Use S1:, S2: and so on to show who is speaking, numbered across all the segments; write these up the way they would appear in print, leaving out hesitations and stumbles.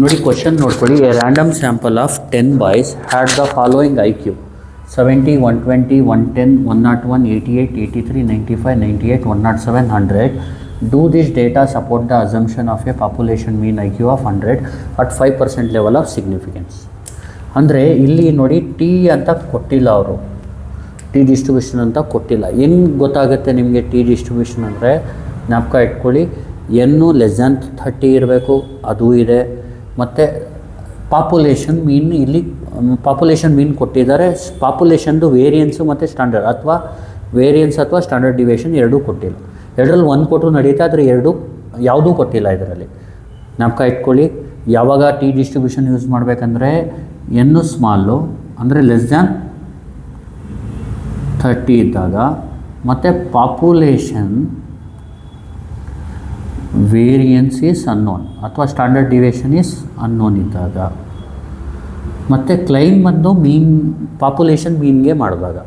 S1: ನೋಡಿ ಕ್ವಶನ್ ನೋಡ್ಕೊಳ್ಳಿ. A random sample of 10 boys had the following IQ 70, 120, 110, 101, 88, 83, 95, 98, 107, 100. Do this data support the assumption of a population mean IQ of 100 at 5% level of significance? ಅಂದರೆ ಇಲ್ಲಿ ನೋಡಿ T ಅಂತ ಕೊಟ್ಟಿಲ್ಲ, ಅವರು T distribution ಅಂತ ಕೊಟ್ಟಿಲ್ಲ. ಹೆಂಗೆ ಗೊತ್ತಾಗುತ್ತೆ ನಿಮಗೆ ಟಿ ಡಿಸ್ಟ್ರಿಬ್ಯೂಷನ್ ಅಂದರೆ? ಜ್ಞಾಪಕ ಇಟ್ಕೊಳ್ಳಿ, ಎನ್ನು ಲೆಸ್ ದ್ಯಾನ್ 30 ಇರಬೇಕು, ಅದು ಇದೆ. ಮತ್ತು ಪಾಪ್ಯುಲೇಷನ್ ಮೀನ್, ಇಲ್ಲಿ ಪಾಪ್ಯುಲೇಷನ್ ಮೀನ್ ಕೊಟ್ಟಿದ್ದಾರೆ. ಪಾಪ್ಯುಲೇಷನ್ದು ವೇರಿಯನ್ಸು ಮತ್ತು ಸ್ಟ್ಯಾಂಡರ್ಡ್ ಅಥವಾ ವೇರಿಯನ್ಸ್ ಅಥವಾ ಸ್ಟ್ಯಾಂಡರ್ಡ್ ಡಿವಿಯೇಷನ್ ಎರಡೂ ಕೊಟ್ಟಿಲ್ಲ. ಎರಡರಲ್ಲಿ ಒಂದು ಕೊಟ್ಟರು ನಡೀತಾ, ಆದರೆ ಎರಡು ಯಾವುದೂ ಕೊಟ್ಟಿಲ್ಲ ಇದರಲ್ಲಿ. ಜ್ಞಾಪಕ ಇಟ್ಕೊಳ್ಳಿ, ಯಾವಾಗ ಟಿ ಡಿಸ್ಟ್ರಿಬ್ಯೂಷನ್ ಯೂಸ್ ಮಾಡಬೇಕಂದ್ರೆ ಎನ್ನು ಸ್ಮಾಲು ಅಂದರೆ ಲೆಸ್ ದ್ಯಾನ್ 30 ಇದ್ದಾಗ, ಮತ್ತು ಪಾಪ್ಯುಲೇಷನ್ ವೇರಿಯನ್ಸ್ ಈಸ್ ಅನ್ನೋನ್ ಅಥವಾ ಸ್ಟ್ಯಾಂಡರ್ಡ್ ಡಿವಿಯೇಷನ್ ಈಸ್ ಅನ್ನೋನ್ ಇದ್ದಾಗ, ಮತ್ತು ಕ್ಲೈಮ್ ಬಂದು ಮೀನ್ ಪಾಪ್ಯುಲೇಷನ್ ಮೀನ್ಗೆ ಮಾಡಿದಾಗ.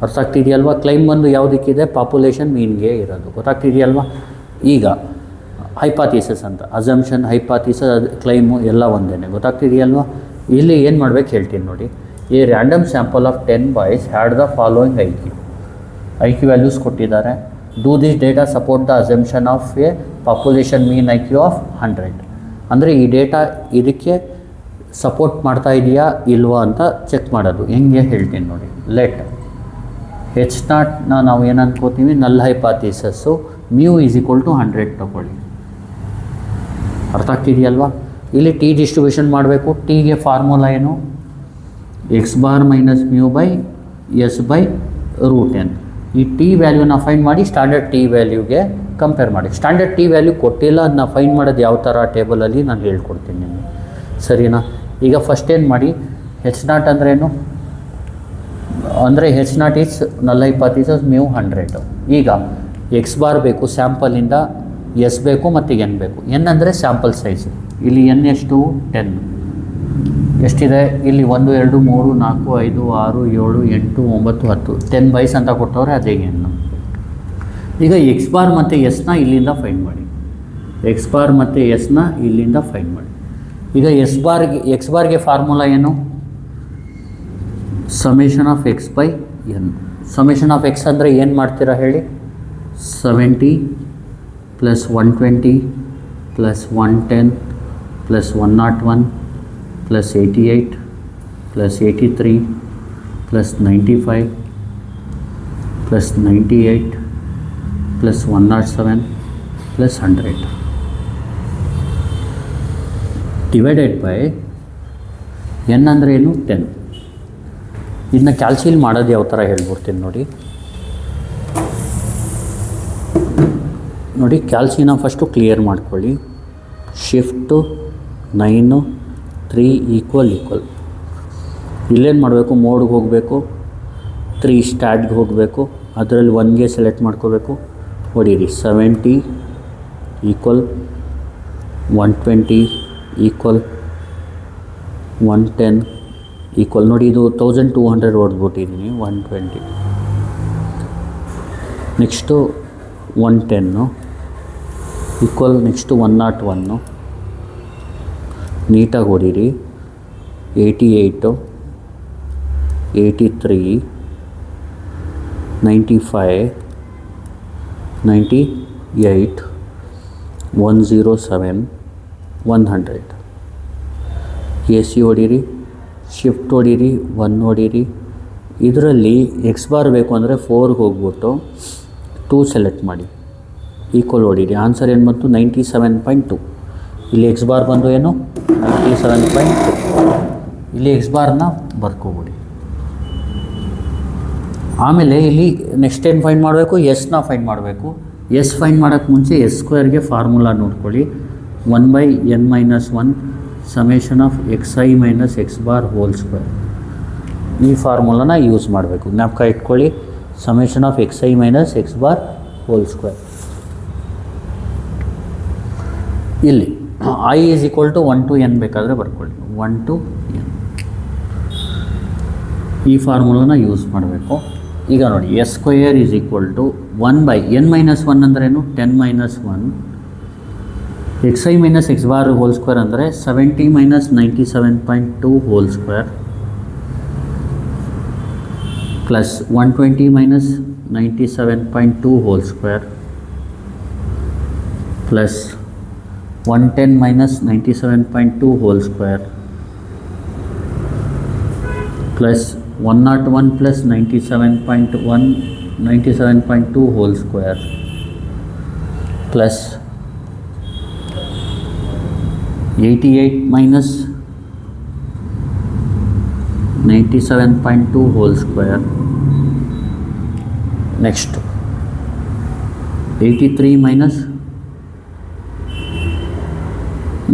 S1: ಅರ್ಥ ಆಗ್ತಿದೆಯಲ್ವ? ಕ್ಲೈಮ್ ಬಂದು ಯಾವುದಕ್ಕಿದೆ? ಪಾಪ್ಯುಲೇಷನ್ ಮೀನ್ಗೆ ಇರೋದು. ಗೊತ್ತಾಗ್ತಿದೆಯಲ್ವ? ಈಗ ಹೈಪಾಥೀಸಸ್ ಅಂತ, ಅಸಂಪ್ಷನ್, ಹೈಪಾಥೀಸಸ್, ಕ್ಲೈಮು ಎಲ್ಲ ಒಂದೇ. ಗೊತ್ತಾಗ್ತಿದೆಯಲ್ವ? ಇಲ್ಲಿ ಏನು ಮಾಡ್ಬೇಕು ಹೇಳ್ತೀನಿ ನೋಡಿ. ಈ random sample of 10 boys had the following IQ values ಕೊಟ್ಟಿದ್ದಾರೆ. Do this data support the assumption of a population mean IQ of 100. ಅಂದರೆ ಈ ಡೇಟಾ ಇದಕ್ಕೆ ಸಪೋರ್ಟ್ ಮಾಡ್ತಾ ಇದೆಯಾ ಇಲ್ವಾ ಅಂತ ಚೆಕ್ ಮಾಡೋದು. ಹೆಂಗೆ ಹೇಳ್ತೀನಿ ನೋಡಿ. ಲೆಟ್ H0ನ ನಾವು ಏನು ಅನ್ಕೋತೀವಿ? ನಲ್ ಹೈಪಾಥೀಸಸ್ಸು μ ಈಸ್ ಈಕ್ವಲ್ ಟು 100 ತಗೊಳ್ಳಿ. ಅರ್ಥ ಆಗ್ತಿದೆಯಲ್ವಾ? ಇಲ್ಲಿ ಟಿ ಡಿಸ್ಟ್ರಿಬ್ಯೂಷನ್ ಮಾಡಬೇಕು. ಟಿಗೆ ಫಾರ್ಮುಲಾ ಏನು? x bar minus μ by S by √n. ಈ ಟಿ ವ್ಯಾಲ್ಯೂನ ಫೈಂಡ್ ಮಾಡಿ ಸ್ಟ್ಯಾಂಡರ್ಡ್ ಟಿ ವ್ಯಾಲ್ಯೂಗೆ ಕಂಪೇರ್ ಮಾಡಿ. ಸ್ಟ್ಯಾಂಡರ್ಡ್ ಟಿ ವ್ಯಾಲ್ಯೂ ಕೊಟ್ಟಿಲ್ಲ, ಅದನ್ನ ಫೈಂಡ್ ಮಾಡೋದು ಯಾವ ಥರ ಟೇಬಲಲ್ಲಿ ನಾನು ಹೇಳ್ಕೊಡ್ತೀನಿ ನಿಮಗೆ, ಸರಿನಾ? ಈಗ ಫಸ್ಟ್ ಏನು ಮಾಡಿ, H0 ಅಂದ್ರೇನು? ಅಂದರೆ H0 ಈಸ್ ನಲ್ ಹೈಪಾಥೀಸಸ್ μ 100. ಈಗ x ಬಾರ್ ಬೇಕು ಸ್ಯಾಂಪಲಿಂದ, S ಬೇಕು ಮತ್ತು n ಬೇಕು. n ಅಂದರೆ ಸ್ಯಾಂಪಲ್ ಸೈಜು. ಇಲ್ಲಿ n ಎಷ್ಟು? 10. ಎಷ್ಟಿದೆ ಇಲ್ಲಿ? 1, 2, 3, 4, 5, 6, 7, 8, 9, 10. 10 ಬಾಯ್ಸ್ ಅಂತ ಕೊಟ್ಟವ್ರೆ, ಅದೇ n. ಈಗ x ಬಾರ್ ಮತ್ತು ಎಸ್ನ ಇಲ್ಲಿಂದ ಫೈಂಡ್ ಮಾಡಿ. x ಬಾರ್ ಮತ್ತು ಎಸ್ನ ಇಲ್ಲಿಂದ ಫೈಂಡ್ ಮಾಡಿ. ಈಗ x ಬಾರ್ಗೆ ಫಾರ್ಮುಲಾ ಏನು? Summation of x by n. Summation of x ಅಂದರೆ ಏನು ಮಾಡ್ತೀರಾ ಹೇಳಿ? 70 plus 120 plus 110 plus 101 plus 88 plus 83 plus 95 plus 98 plus 107 plus 100 divided by n ಅಂದರೆ ಏನು? 10. ಇದನ್ನ ಕ್ಯಾಲ್ಸಿಲ್ ಮಾಡೋದು ಯಾವ ಥರ ಹೇಳ್ಬಿಡ್ತೀನಿ ನೋಡಿ. ನೋಡಿ ಕ್ಯಾಲ್ಸಿನ ಫಸ್ಟು ಕ್ಲಿಯರ್ ಮಾಡ್ಕೊಳ್ಳಿ. Shift 9 3 equal. ಇಲ್ಲೇನು ಮಾಡಬೇಕು? ಮೋಡ್ಗೆ ಹೋಗಬೇಕು, 3 ಸ್ಟ್ಯಾಟ್ಗೆ ಹೋಗಬೇಕು, ಅದರಲ್ಲಿ 1ಗೆ ಸೆಲೆಕ್ಟ್ ಮಾಡ್ಕೋಬೇಕು. ಹೊಡೀರಿ. 70 ಈಕ್ವಲ್ 120 ಈಕ್ವಲ್ 110 ಈಕ್ವಲ್. ನೋಡಿ ಇದು 1200 ಹೊಡೆದ್ಬಿಟ್ಟಿದ್ದೀನಿ. 120 ನೆಕ್ಸ್ಟು 110 ಈಕ್ವಲ್. ನೆಕ್ಸ್ಟು 101 ನೀಟಾಗಿ ಹೊಡೀರಿ. 88 83 95 98 107 100. AC ಹೊಡೀರಿ. ಶಿಫ್ಟ್ ಹೊಡೀರಿ. 1 ಹೊಡೀರಿ. ಇದರಲ್ಲಿ x ಬಾರ್ ಬೇಕು ಅಂದರೆ 4ಗೆ ಹೋಗ್ಬಿಟ್ಟು 2 ಸೆಲೆಕ್ಟ್ ಮಾಡಿ. ಈಕ್ವಲ್ ಹೊಡೀರಿ. ಆನ್ಸರ್ ಏನು ಬಂತು? 97.2. ಇಲ್ಲಿ x ಬಾರ್ ಬಂದು ಏನು? 97.2. ಇಲ್ಲಿ x ಬಾರ್ನ ಬರ್ಕೋಬಿಡಿ. ಆಮೇಲೆ ಇಲ್ಲಿ ನೆಕ್ಸ್ಟ್ ಏನು ಫೈಂಡ್ ಮಾಡಬೇಕು? ಎಸ್ನ ಫೈಂಡ್ ಮಾಡಬೇಕು. ಎಸ್ ಫೈಂಡ್ ಮಾಡೋಕ್ಕೆ ಮುಂಚೆ S ಸ್ಕ್ವೇರ್ಗೆ ಫಾರ್ಮುಲಾ ನೋಡ್ಕೊಳ್ಳಿ. 1/n-1 summation of xi minus x bar whole square. ಈ ಫಾರ್ಮುಲಾನ ಯೂಸ್ ಮಾಡಬೇಕು. ಜ್ಞಾಪಕ ಇಟ್ಕೊಳ್ಳಿ. Summation of xi minus x bar whole square. ಇಲ್ಲಿ i is equal to 1 to n ಬೇಕಾದರೆ ಬರ್ಕೊಳ್ಳಿ. 1 to n. ಈ ಫಾರ್ಮುಲಾನ ಯೂಸ್ ಮಾಡಬೇಕು. ಈಗ ನೋಡಿ, S square is equal to 1/n-1 ಅಂದ್ರೇನು? 10 - 1 xi minus x bar whole square ಅಂದರೆ 70 minus 97.2 whole square plus 120 minus 97.2 whole square plus 110 minus 97.2 whole square plus 101 plus 97.2 whole square plus 88 minus 97.2 whole square. Next 83 minus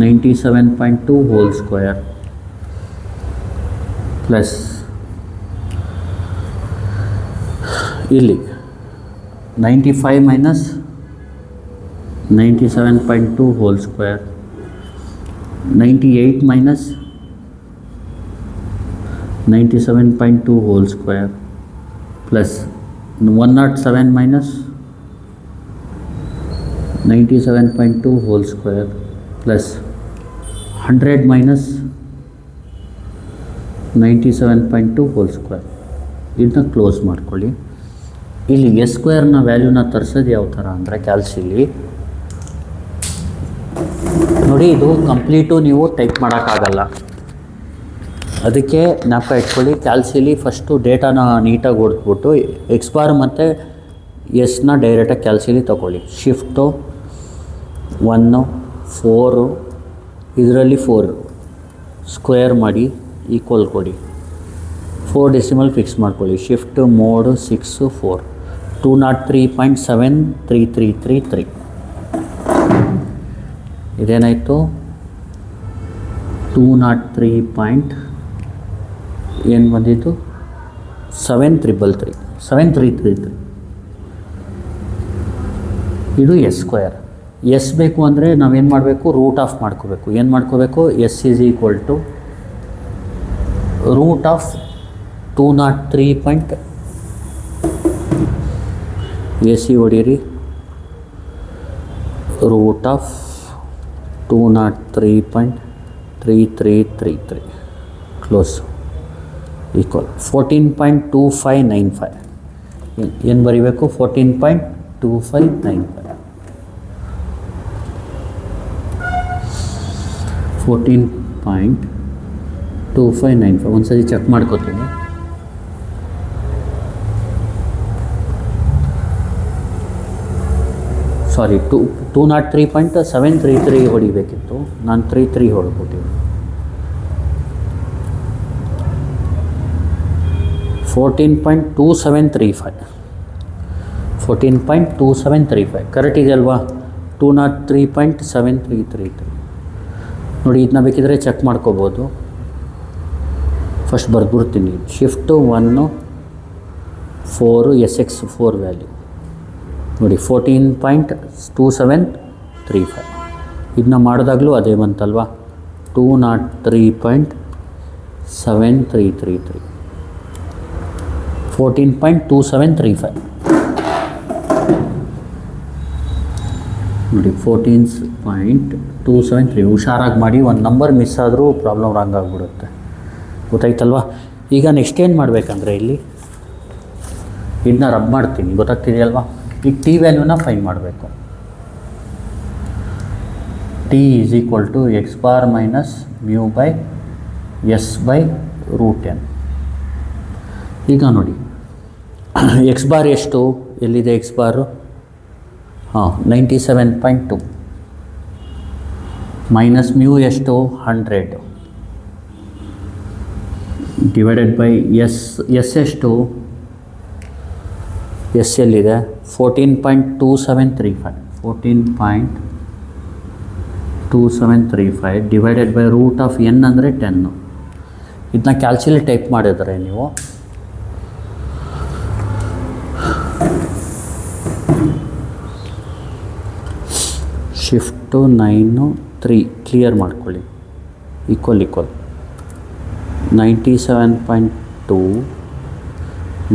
S1: 97.2 whole square plus ಇಲ್ಲಿ 95 minus 97.2 whole square, 98 minus 97.2 whole square plus 107 minus 97.2 whole square plus 100 minus 97.2 whole square. ಇದನ್ನ close ಮಾಡ್ಕೊಳ್ಳಿ. ಇಲ್ಲಿ S ಸ್ಕ್ವೇರ್ನ ವ್ಯಾಲ್ಯೂನ ತರಿಸೋದು ಯಾವ ಥರ ಅಂದರೆ ಕ್ಯಾಲ್ಸಿಲಿ ನೋಡಿ, ಇದು complete ನೀವು ಟೈಪ್ ಮಾಡೋಕ್ಕಾಗಲ್ಲ. ಅದಕ್ಕೆ ಜ್ಞಾಪಕ ಇಟ್ಕೊಳ್ಳಿ, ಕ್ಯಾಲ್ಸಿಲಿ ಫಸ್ಟು ಡೇಟಾನ ನೀಟಾಗಿ ಹೊಡೆದ್ಬಿಟ್ಟು ಎಕ್ಸ್ ಬಾರ್ ಮತ್ತು ಎಸ್ನ ಡೈರೆಕ್ಟಾಗಿ ಕ್ಯಾಲ್ಸಿಲಿ ತೊಗೊಳ್ಳಿ. ಶಿಫ್ಟು 1 4 ಇದರಲ್ಲಿ 4 ಸ್ಕ್ವೇರ್ ಮಾಡಿ ಈಕ್ವಲ್ ಕೊಡಿ. 4 ಡೆಸಿಮಲ್ ಫಿಕ್ಸ್ ಮಾಡ್ಕೊಳ್ಳಿ. Shift mode 6 4 203.73333. ಇದೇನಾಯಿತು 203. ಏನು ಬಂದಿತ್ತು 7333. ಇದು ಎಸ್ ಸ್ಕ್ವೇರ್. ಎಸ್ ಬೇಕು ಅಂದರೆ ನಾವೇನು ಮಾಡಬೇಕು, ರೂಟ್ ಆಫ್ ಮಾಡ್ಕೋಬೇಕು. ಏನು ಮಾಡ್ಕೋಬೇಕು, S is equal to root of 203. A C ಹೊಡೀರಿ, ರೂಟ್ ಆಫ್ 203.3333 ಕ್ಲೋಸ್ ಈಕ್ವಲ್ 14.2595. ಏನು ಬರೀಬೇಕು, 14.2595. 14.2595 ಒಂದು ಸರಿ ಚೆಕ್ ಮಾಡ್ಕೋತೀನಿ. ಸಾರಿ, 203.733 ಹೊಡಿಬೇಕಿತ್ತು, ನಾನು 33 ಹೊಡ್ಕೊತೀನಿ. 14.2735 14.2735 ಕರೆಕ್ಟ್ ಇದೆಯಲ್ವಾ? 203.7333 ನೋಡಿ. ಇದನ್ನ ಬೇಕಿದ್ರೆ ಚೆಕ್ ಮಾಡ್ಕೋಬೋದು. ಫಸ್ಟ್ ಬರ್ಬಿಡ್ತೀನಿ. ಶಿಫ್ಟು 1 4 ಎಸ್ ಎಕ್ಸ್ 4 ವ್ಯಾಲ್ಯೂ ನೋಡಿ 14.2735. ಇದನ್ನ ಮಾಡಿದಾಗಲೂ ಅದೇ ಬಂತಲ್ವಾ, 203.7333 14.2735 ನೋಡಿ. 14.273 ಹುಷಾರಾಗಿ ಮಾಡಿ. ಒಂದು ನಂಬರ್ ಮಿಸ್ ಆದರೂ ಪ್ರಾಬ್ಲಮ್ ರಾಂಗ್ ಆಗಿಬಿಡುತ್ತೆ. ಗೊತ್ತಾಯ್ತಲ್ವಾ? ಈಗ ನೆಕ್ಸ್ಟ್ ಏನು ಮಾಡಬೇಕಂದ್ರೆ ಇಲ್ಲಿ ಇದನ್ನ ರಬ್ ಮಾಡ್ತೀನಿ. ಗೊತ್ತಾಗ್ತಿದೆಯಲ್ವಾ? ಈಗ ಟಿ ವ್ಯಾಲ್ಯೂನ ಫೈಂಡ್ ಮಾಡಬೇಕು. T is equal to X bar minus mu by S by root N. ಈಗ ನೋಡಿ, ಎಕ್ಸ್ ಬಾರ್ ಎಷ್ಟು, ಎಲ್ಲಿದೆ ಎಕ್ಸ್ ಬಾರು? 97.2 ಮೈನಸ್ ಮ್ಯೂ ಎಷ್ಟು 100 ಡಿವೈಡೆಡ್ ಬೈ ಎಸ್ ಎಷ್ಟು, ಎಸ್ ಎಲ್ಲಿದೆ 14.2735 14.2735 divided by root of N ಅಂದರೆ 10. ಇದನ್ನ ಕ್ಯಾಲ್ಸಿಲಿ ಟೈಪ್ ಮಾಡಿದರೆ ನೀವು ಶಿಫ್ಟು 9 3 ಕ್ಲಿಯರ್ ಮಾಡ್ಕೊಳ್ಳಿ. Equal 97.2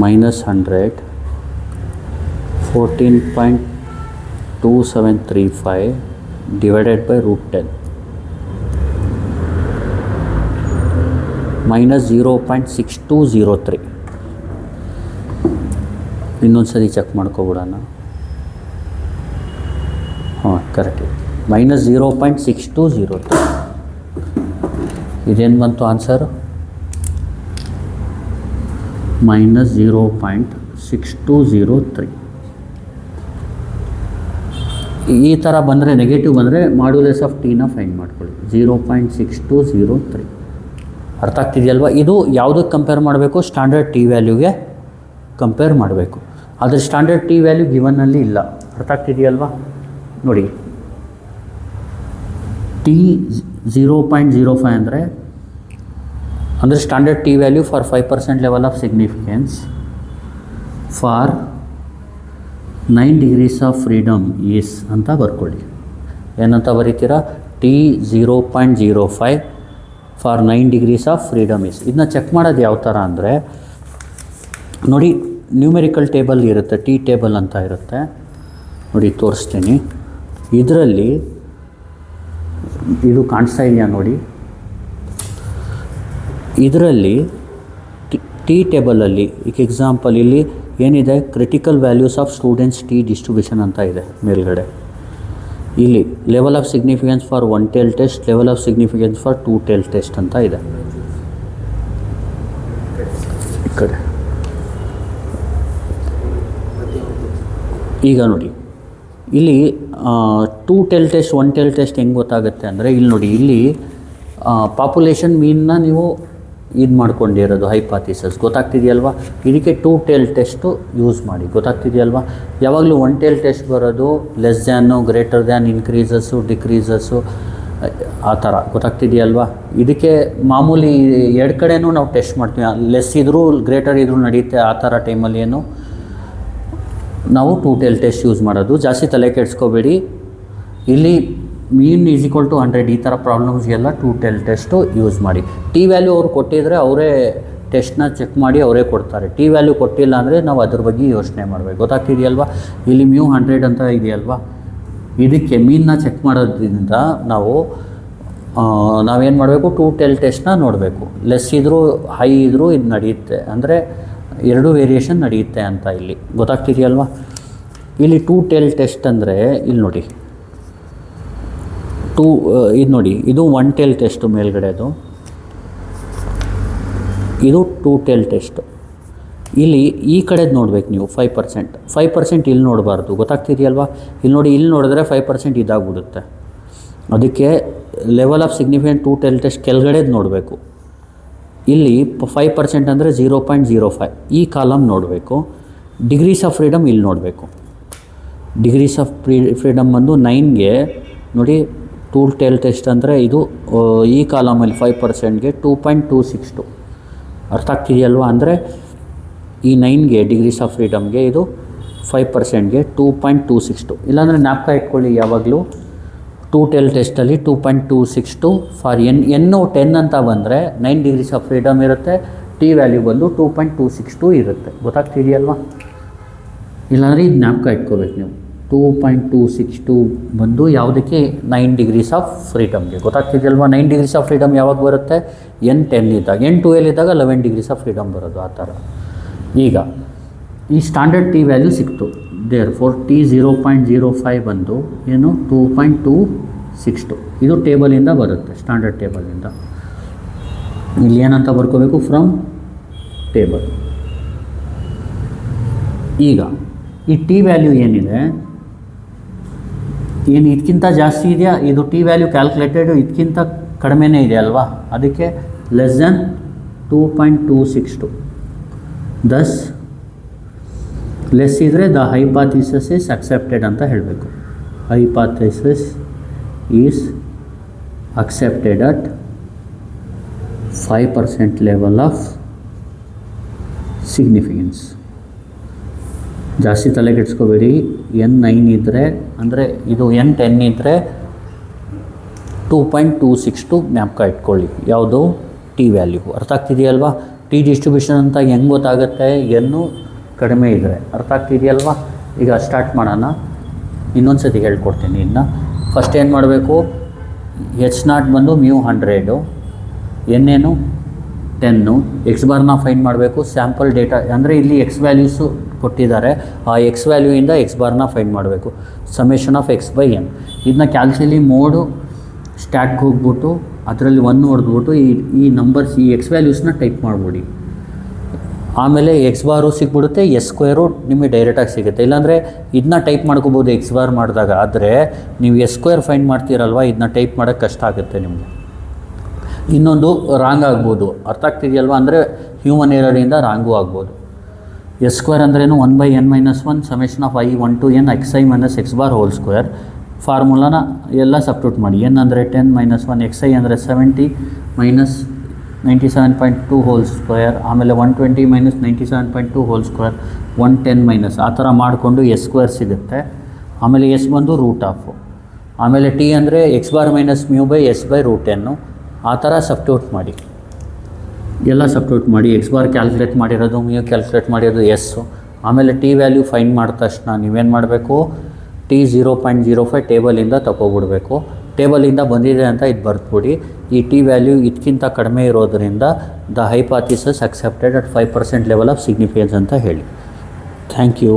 S1: minus 100 14.2735 divided by √10 minus 0.6203. ಇನ್ನೊಂದು ಸರಿ ಚೆಕ್ ಮಾಡ್ಕೊಬಿಡೋಣ. ಹಾಂ, ಕರೆಕ್ಟ್. ಮೈನಸ್ 0.6203. ಇದೇನು ಬಂತು ಆನ್ಸರ್? ಮೈನಸ್ 0.6203. ಈ ಥರ ಬಂದರೆ, ನೆಗೆಟಿವ್ ಬಂದರೆ ಮಾಡ್ಯುಲಸ್ ಆಫ್ ಟಿನ ಫೈಂಡ್ ಮಾಡ್ಕೊಳ್ಳಿ. 0.6203. ಅರ್ಥ ಆಗ್ತಿದೆಯಲ್ವ? ಇದು ಯಾವುದಕ್ಕೆ ಕಂಪೇರ್ ಮಾಡಬೇಕು? ಸ್ಟ್ಯಾಂಡರ್ಡ್ ಟಿ ವ್ಯಾಲ್ಯೂಗೆ ಕಂಪೇರ್ ಮಾಡಬೇಕು. ಆದರೆ ಸ್ಟ್ಯಾಂಡರ್ಡ್ ಟಿ ವ್ಯಾಲ್ಯೂ ಗಿವನ್ನಲ್ಲಿ ಇಲ್ಲ. ಅರ್ಥ ಆಗ್ತಿದೆಯಲ್ವ? ನೋಡಿ, ಟಿ 0.05 ಅಂದರೆ standard T value for 5% level of significance for 9 degrees of freedom is ಅಂತ ಬರ್ಕೊಳ್ಳಿ. ಏನಂತ ಬರೀತೀರಾ? T 0.05 for 9 degrees of freedom is. ಇದನ್ನ ಚೆಕ್ ಮಾಡೋದು ಯಾವ ಥರ ಅಂದರೆ, ನೋಡಿ, ನ್ಯೂಮೆರಿಕಲ್ ಟೇಬಲ್ ಇರುತ್ತೆ, ಟಿ ಟೇಬಲ್ ಅಂತ ಇರುತ್ತೆ. ನೋಡಿ, ತೋರಿಸ್ತೀನಿ. ಇದರಲ್ಲಿ ಇದು ಕಾಣಿಸ್ತಾ ಇದೆಯಾ ನೋಡಿ? ಇದರಲ್ಲಿ ಟಿ ಟೇಬಲಲ್ಲಿ ಈಗ ಎಕ್ಸಾಂಪಲ್ ಇಲ್ಲಿ ಏನಿದೆ, critical values of students T distribution ಅಂತ ಇದೆ ಮೇಲ್ಗಡೆ. ಇಲ್ಲಿ level of significance for 1 tail test, level of significance for 2 tail test ಅಂತ ಇದೆ. ಈ ಕಡೆ ಈಗ ನೋಡಿ, ಇಲ್ಲಿ 2 ಟೇಲ್ ಟೆಸ್ಟ್ 1 ಟೇಲ್ ಟೆಸ್ಟ್ ಹೆಂಗೆ ಗೊತ್ತಾಗುತ್ತೆ ಅಂದರೆ, ಇಲ್ಲಿ ನೋಡಿ, ಇಲ್ಲಿ ಪಾಪ್ಯುಲೇಷನ್ ಮೀನ್ನ ನೀವು ಇದು ಮಾಡ್ಕೊಂಡಿರೋದು ಹೈಪಾಥಿಸಸ್. ಗೊತ್ತಾಗ್ತಿದೆಯಲ್ವಾ? ಇದಕ್ಕೆ 2 ಟೇಲ್ ಟೆಸ್ಟು ಯೂಸ್ ಮಾಡಿ. ಗೊತ್ತಾಗ್ತಿದೆಯಲ್ವಾ? ಯಾವಾಗಲೂ 1 ಟೇಲ್ ಟೆಸ್ಟ್ ಬರೋದು ಲೆಸ್ ದ್ಯಾನು, ಗ್ರೇಟರ್ ದ್ಯಾನ್, ಇನ್ಕ್ರೀಸಸ್ಸು, ಡಿಕ್ರೀಸಸ್ಸು, ಆ ಥರ. ಗೊತ್ತಾಗ್ತಿದೆಯಲ್ವಾ? ಇದಕ್ಕೆ ಮಾಮೂಲಿ 2 ಕಡೆನೂ ನಾವು ಟೆಸ್ಟ್ ಮಾಡ್ತೀವಿ. ಲೆಸ್ ಇದ್ದರೂ ಗ್ರೇಟರ್ ಇದ್ರೂ ನಡೆಯುತ್ತೆ. ಆ ಥರ ಟೈಮಲ್ಲಿ ಏನು ನಾವು 2 ಟೇಲ್ ಟೆಸ್ಟ್ ಯೂಸ್ ಮಾಡೋದು. ಜಾಸ್ತಿ ತಲೆ ಕೆಡಿಸ್ಕೋಬೇಡಿ. ಇಲ್ಲಿ ಮೀನ್ ಈಸ್ ಈಕ್ವಲ್ ಟು 100 ಈ ಥರ ಪ್ರಾಬ್ಲಮ್ಸ್ಗೆಲ್ಲ 2 ಟೇಲ್ ಟೆಸ್ಟು ಯೂಸ್ ಮಾಡಿ. ಟಿ ವ್ಯಾಲ್ಯೂ ಅವ್ರು ಕೊಟ್ಟಿದ್ರೆ ಅವರೇ ಟೆಸ್ಟ್ನ ಚೆಕ್ ಮಾಡಿ ಅವರೇ ಕೊಡ್ತಾರೆ. ಟಿ ವ್ಯಾಲ್ಯೂ ಕೊಟ್ಟಿಲ್ಲ ಅಂದರೆ ನಾವು ಅದ್ರ ಬಗ್ಗೆ ಯೋಚನೆ ಮಾಡಬೇಕು. ಗೊತ್ತಾಗ್ತಿದೆಯಲ್ವಾ? ಇಲ್ಲಿ μ 100 ಅಂತ ಇದೆಯಲ್ವಾ? ಇದಕ್ಕೆ ಮೀನ್ನ ಚೆಕ್ ಮಾಡೋದ್ರಿಂದ ನಾವೇನು ಮಾಡಬೇಕು? 2 ಟೇಲ್ ಟೆಸ್ಟ್ನ ನೋಡಬೇಕು. ಲೆಸ್ ಇದ್ದರೂ ಹೈ ಇದ್ದರೂ ಇದು ನಡೆಯುತ್ತೆ, ಅಂದರೆ 2 ವೇರಿಯೇಷನ್ ನಡೆಯುತ್ತೆ ಅಂತ ಇಲ್ಲಿ. ಗೊತ್ತಾಗ್ತಿದೆಯಲ್ವಾ? ಇಲ್ಲಿ 2 ಟೇಲ್ ಟೆಸ್ಟ್ ಅಂದರೆ ಇಲ್ಲಿ ನೋಡಿ, ಇದು ನೋಡಿ, ಇದು 1 ಟೇಲ್ ಟೆಸ್ಟು ಮೇಲ್ಗಡೆದು, ಇದು 2 ಟೇಲ್ ಟೆಸ್ಟು. ಇಲ್ಲಿ ಈ ಕಡೆದು ನೋಡ್ಬೇಕು ನೀವು. 5% ಇಲ್ಲಿ ನೋಡಬಾರ್ದು. ಗೊತ್ತಾಗ್ತಿದೆಯಲ್ವಾ? ಇಲ್ಲಿ ನೋಡಿ, ಇಲ್ಲಿ ನೋಡಿದ್ರೆ 5% ಇದಾಗ್ಬಿಡುತ್ತೆ. ಅದಕ್ಕೆ level of significant 2 tail test ಕೆಳಗಡೆದು ನೋಡಬೇಕು. ಇಲ್ಲಿ 5% ಅಂದರೆ 0.05 ಈ ಕಾಲಮ್ ನೋಡಬೇಕು. ಡಿಗ್ರೀಸ್ ಆಫ್ ಫ್ರೀಡಮ್ ಇಲ್ಲಿ ನೋಡಬೇಕು. ಡಿಗ್ರೀಸ್ ಆಫ್ ಫ್ರೀಡಮ್ ಬಂದು 9ಗೆ ನೋಡಿ, 2 ಟೇಲ್ ಟೆಸ್ಟ್ ಅಂದರೆ ಇದು ಈ ಕಾಲಮಲ್ಲಿ 5%ಗೆ 2.262. ಅರ್ಥ ಆಗ್ತಿದೆಯಲ್ವ? ಅಂದರೆ ಈ 9ಗೆ ಡಿಗ್ರೀಸ್ ಆಫ್ ಫ್ರೀಡಮ್ಗೆ ಇದು 5%ಗೆ 2.262. ಇಲ್ಲಾಂದರೆ ಜ್ಞಾಪಕ ಇಟ್ಕೊಳ್ಳಿ ಯಾವಾಗಲೂ 2 ಟೇಲ್ ಟೆಸ್ಟಲ್ಲಿ 2.262 ಫಾರ್ ಎನ್ನು 10 ಅಂತ ಬಂದರೆ 9 ಡಿಗ್ರೀಸ್ ಆಫ್ ಫ್ರೀಡಮ್ ಇರುತ್ತೆ. ಟಿ ವ್ಯಾಲ್ಯೂ ಬಂದು 2.262 ಇರುತ್ತೆ. ಗೊತ್ತಾಗ್ತಿದೆಯಲ್ವ? ಇಲ್ಲಾಂದರೆ ಇದು ಜ್ಞಾಪಕ ಇಟ್ಕೋಬೇಕು ನೀವು. 2.262 ಬಂದು ಯಾವುದಕ್ಕೆ? 9 ಡಿಗ್ರೀಸ್ ಆಫ್ ಫ್ರೀಡಮ್ಗೆ. ಗೊತ್ತಾಗ್ತಿದೆಯಲ್ವ? 9 ಡಿಗ್ರೀಸ್ ಆಫ್ ಫ್ರೀಡಮ್ ಯಾವಾಗ ಬರುತ್ತೆ? n10 ಇದ್ದಾಗ. n12 ಇದ್ದಾಗ 11 ಡಿಗ್ರೀಸ್ ಆಫ್ ಫ್ರೀಡಮ್ ಬರೋದು, ಆ ಥರ. ಈಗ ಈ ಸ್ಟ್ಯಾಂಡರ್ಡ್ ಟಿ ವ್ಯಾಲ್ಯೂ ಸಿಕ್ತು. ದೇರ್ಫೋರ್ ಟಿ 0.05 ಬಂದು ಏನು? 2.262. ಇದು ಟೇಬಲಿಂದ ಬರುತ್ತೆ, ಸ್ಟ್ಯಾಂಡರ್ಡ್ ಟೇಬಲಿಂದ. ಇಲ್ಲಿ ಏನಂತ ಬರ್ಕೋಬೇಕು? From table. ಈಗ ಈ ಟಿ ವ್ಯಾಲ್ಯೂ ಏನಿದೆ, ಏನು ಇದಕ್ಕಿಂತ ಜಾಸ್ತಿ ಇದೆಯಾ? ಇದು ಟಿ ವ್ಯಾಲ್ಯೂ ಕ್ಯಾಲ್ಕುಲೇಟೆಡ್ ಇದಕ್ಕಿಂತ ಕಡಿಮೆನೇ ಇದೆ ಅಲ್ವಾ? ಅದಕ್ಕೆ ಲೆಸ್ ದೆನ್ 2.262. ದಸ್ ಲೆಸ್ ಇದ್ದರೆ ದ ಹೈಪಾಥಿಸಿಸ್ ಈಸ್ ಅಕ್ಸೆಪ್ಟೆಡ್ ಅಂತ ಹೇಳಬೇಕು. Hypothesis is accepted at 5% level of significance. ಜಾಸ್ತಿ ತಲೆ ಕೆಡಿಸ್ಕೋಬೇಡಿ. n9 ಇದ್ದರೆ, ಅಂದರೆ ಇದು n10 ಇದ್ದರೆ 2.262 ಜ್ಞಾಪಕ ಇಟ್ಕೊಳ್ಳಿ. ಯಾವುದು? T value. ಅರ್ಥ ಆಗ್ತಿದೆಯಲ್ವಾ? ಟಿ ಡಿಸ್ಟ್ರಿಬ್ಯೂಷನ್ ಅಂತ ಹೆಂಗೆ ಗೊತ್ತಾಗುತ್ತೆ? ಎನ್ನು ಕಡಿಮೆ ಇದ್ದರೆ. ಅರ್ಥ ಆಗ್ತಿದೆಯಲ್ವಾ? ಈಗ ಸ್ಟಾರ್ಟ್ ಮಾಡೋಣ. ಇನ್ನೊಂದು ಸತಿ ಹೇಳ್ಕೊಡ್ತೀನಿ. ಇನ್ನು ಫಸ್ಟ್ ಏನು ಮಾಡಬೇಕು, ಎಚ್ ನಾಟ್ ಬಂದು ಮ್ಯೂ 100, ಎನ್ ಏನು 10, ಎಕ್ಸ್ ಬಾರ್ನ ಫೈಂಡ್ ಮಾಡಬೇಕು. ಸ್ಯಾಂಪಲ್ ಡೇಟಾ ಅಂದರೆ ಇಲ್ಲಿ ಎಕ್ಸ್ ವ್ಯಾಲ್ಯೂಸು ಕೊಟ್ಟಿದ್ದಾರೆ, ಆ ಎಕ್ಸ್ ವ್ಯಾಲ್ಯೂಯಿಂದ ಎಕ್ಸ್ ಬಾರ್ನ ಫೈಂಡ್ ಮಾಡಬೇಕು. Summation of X by N. ಇದನ್ನ ಕ್ಯಾಲ್ಸಿಲಿ ಮೋಡು ಸ್ಟ್ಯಾಟ್ಗೆ ಹೋಗ್ಬಿಟ್ಟು ಅದರಲ್ಲಿ 1 ಹೊಡೆದ್ಬಿಟ್ಟು ಈ ನಂಬರ್ಸ್, ಈ ಎಕ್ಸ್ ವ್ಯಾಲ್ಯೂಸ್ನ ಟೈಪ್ ಮಾಡಿಬಿಡಿ. ಆಮೇಲೆ ಎಕ್ಸ್ ಬಾರು ಸಿಕ್ಬಿಡುತ್ತೆ, ಎಸ್ ಸ್ಕ್ವೇರು ನಿಮಗೆ ಡೈರೆಕ್ಟಾಗಿ ಸಿಗುತ್ತೆ. ಇಲ್ಲಾಂದರೆ ಇದನ್ನ ಟೈಪ್ ಮಾಡ್ಕೋಬೋದು ಎಕ್ಸ್ ಬಾರ್ ಮಾಡಿದಾಗ. ಆದರೆ ನೀವು ಎಸ್ ಸ್ಕ್ವೇರ್ ಫೈಂಡ್ ಮಾಡ್ತೀರಲ್ವ, ಇದನ್ನ ಟೈಪ್ ಮಾಡೋಕ್ಕೆ ಕಷ್ಟ ಆಗುತ್ತೆ ನಿಮಗೆ. ಇನ್ನೊಂದು ರಾಂಗ್ ಆಗ್ಬೋದು, ಅರ್ಥ ಆಗ್ತಿದೆಯಲ್ವ, ಅಂದರೆ ಹ್ಯೂಮನ್ ಏರರಿಂದ ರಾಂಗೂ ಆಗ್ಬೋದು. ಎಸ್ ಸ್ಕ್ವೇರ್ ಅಂದ್ರೇನು, 1/n-1 summation of i 1 to n xi - x bar whole square. ಫಾರ್ಮುಲಾನ ಎಲ್ಲ ಸಬ್ಸ್ಟಿಟ್ಯೂಟ್ ಮಾಡಿ. n ಅಂದರೆ 10 - 1, xi ಅಂದರೆ 70 - 97.2 ಹೋಲ್ ಸ್ಕ್ವೇರ್, ಆಮೇಲೆ 120 - 97.2 ಹೋಲ್ ಸ್ಕ್ವೇರ್, 110 ಆ ಥರ ಮಾಡಿಕೊಂಡು ಎಸ್ ಸ್ಕ್ವೇರ್ ಸಿಗುತ್ತೆ. ಆಮೇಲೆ ಎಸ್ ಬಂದು ರೂಟ್ ಆಫು, ಆಮೇಲೆ ಟಿ ಅಂದರೆ X bar minus mu by S by root ಎನ್ನು. ಆ ಥರ ಸಬ್ಸ್ಟಿಟ್ಯೂಟ್ ಮಾಡಿ, ಎಲ್ಲ ಸಬ್ಸ್ಟಿಟ್ಯೂಟ್ ಮಾಡಿ. ಎಕ್ಸ್ ಬಾರ್ ಕ್ಯಾಲ್ಕುಲೇಟ್ ಮಾಡಿರೋದು, ಮ್ಯೂ ಕ್ಯಾಲ್ಕುಲೇಟ್ ಮಾಡಿರೋದು ಎಸ್ಸು. ಆಮೇಲೆ ಟಿ ವ್ಯಾಲ್ಯೂ ಫೈಂಡ್ ಮಾಡಿದ ತಕ್ಷಣ ನೀವೇನು ಮಾಡಬೇಕು, ಟಿ 0.05 ಟೇಬಲಿಂದ ತಗೊಬಿಡಬೇಕು. ಟೇಬಲಿಂದ ಬಂದಿದೆ ಅಂತ ಇದು ಬರ್ದ್ಬಿಡಿ. ಈ ಟಿ ವ್ಯಾಲ್ಯೂ ಇದಕ್ಕಿಂತ ಕಡಿಮೆ ಇರೋದರಿಂದ the hypothesis accepted at 5% level of significance ಅಂತ ಹೇಳಿ. Thank you.